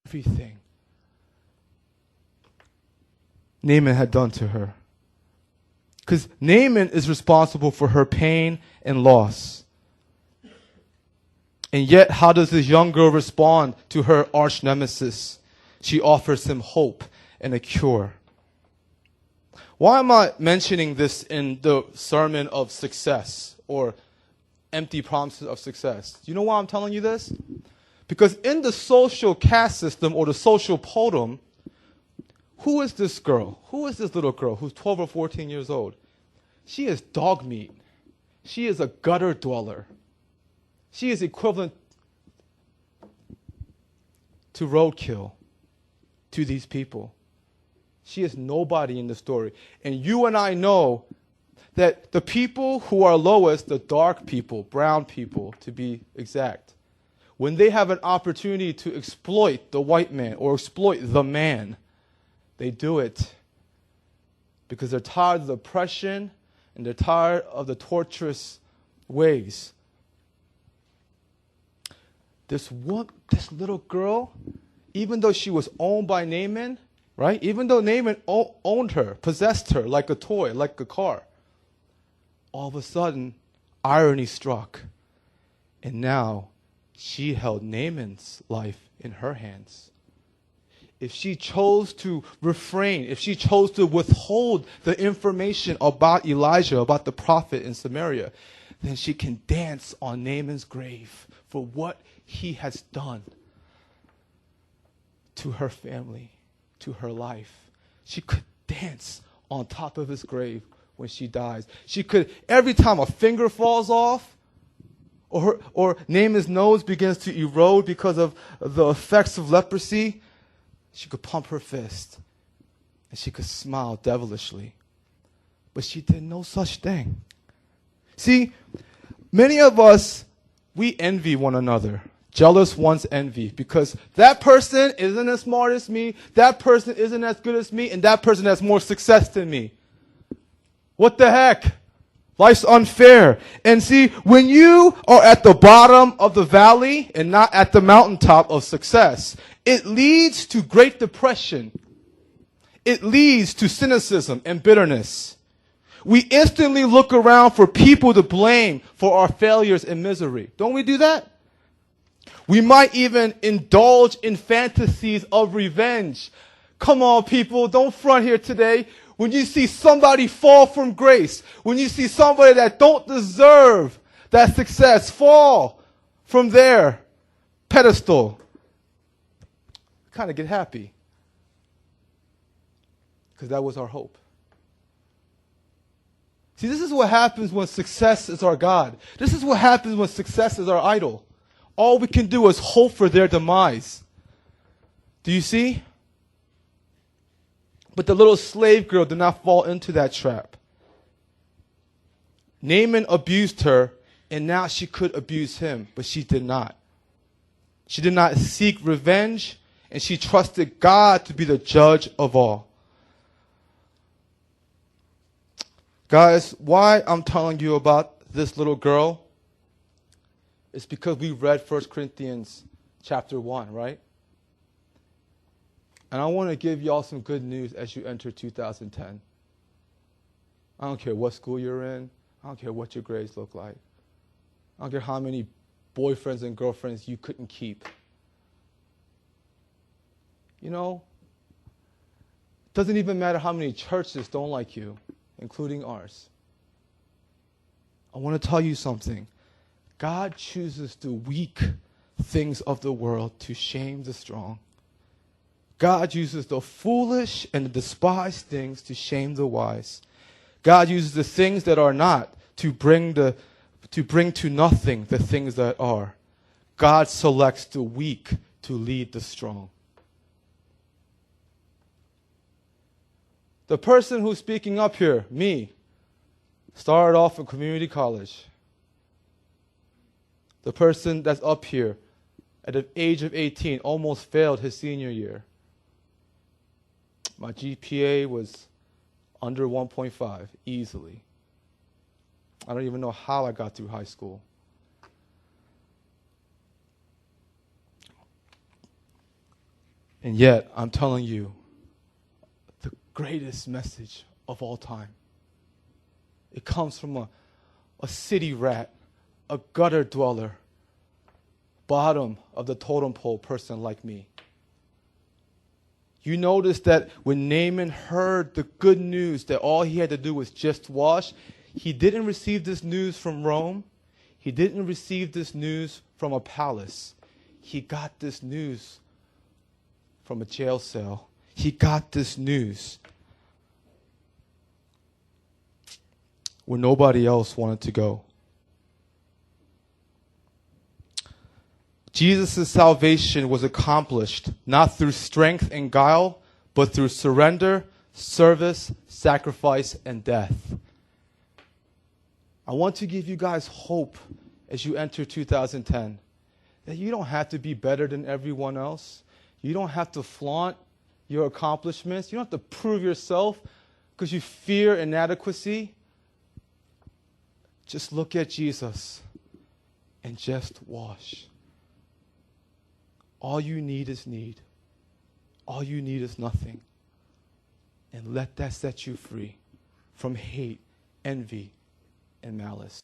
everything Naaman had done to her. Because Naaman is responsible for her pain and loss. And yet, how does this young girl respond to her arch nemesis? She offers him hope and a cure. Why am I mentioning this in the sermon of success or empty promises of success? Do you know why I'm telling you this? Because in the social caste system or the social totem, who is this girl? Who is this little girl who's 12 or 14 years old? She is dog meat. She is a gutter dweller. She is equivalent to roadkill to these people. She is nobody in the story. And you and I know that the people who are lowest, the dark people, brown people to be exact, when they have an opportunity to exploit the white man or exploit the man, they do it because they're tired of the oppression and they're tired of the torturous ways. This little girl, even though she was owned by Naaman, right? Even though Naaman owned her, possessed her like a toy, like a car, all of a sudden, irony struck. And now, she held Naaman's life in her hands. If she chose to refrain, if she chose to withhold the information about Elijah, about the prophet in Samaria, then she can dance on Naaman's grave for what he has done to her family, to her life. She could dance on top of his grave when she dies. She could, every time a finger falls off, or Naaman's nose begins to erode because of the effects of leprosy, she could pump her fist and she could smile devilishly. But she did no such thing. See, many of us, we envy one another. Jealous one's envy because that person isn't as smart as me, that person isn't as good as me, and that person has more success than me. What the heck? Life's unfair. And see, when you are at the bottom of the valley and not at the mountaintop of success, it leads to great depression. It leads to cynicism and bitterness. We instantly look around for people to blame for our failures and misery. Don't we do that? We might even indulge in fantasies of revenge. Come on, people, don't front here today. When you see somebody fall from grace, when you see somebody that don't deserve that success fall from their pedestal, kind of get happy. Because that was our hope. See, this is what happens when success is our God. This is what happens when success is our idol. All we can do is hope for their demise. Do you see? But the little slave girl did not fall into that trap. Naaman abused her, and now she could abuse him, but she did not. She did not seek revenge, and she trusted God to be the judge of all. Guys, why I'm telling you about this little girl is because we read 1 Corinthians chapter 1, right? And I want to give y'all some good news as you enter 2010. I don't care what school you're in. I don't care what your grades look like. I don't care how many boyfriends and girlfriends you couldn't keep. You know, it doesn't even matter how many churches don't like you, including ours. I want to tell you something. God chooses the weak things of the world to shame the strong. God uses the foolish and the despised things to shame the wise. God uses the things that are not to bring to nothing the things that are. God selects the weak to lead the strong. The person who's speaking up here, me, started off in community college. The person that's up here at the age of 18 almost failed his senior year. My GPA was under 1.5, easily. I don't even know how I got through high school. And yet, I'm telling you, the greatest message of all time. It comes from a city rat, a gutter dweller, bottom of the totem pole person like me. You notice that when Naaman heard the good news that all he had to do was just wash, he didn't receive this news from Rome. He didn't receive this news from a palace. He got this news from a jail cell. He got this news where nobody else wanted to go. Jesus' salvation was accomplished not through strength and guile, but through surrender, service, sacrifice, and death. I want to give you guys hope as you enter 2010, that you don't have to be better than everyone else. You don't have to flaunt your accomplishments. You don't have to prove yourself because you fear inadequacy. Just look at Jesus and just wash. All you need is need. All you need is nothing. And let that set you free from hate, envy, and malice.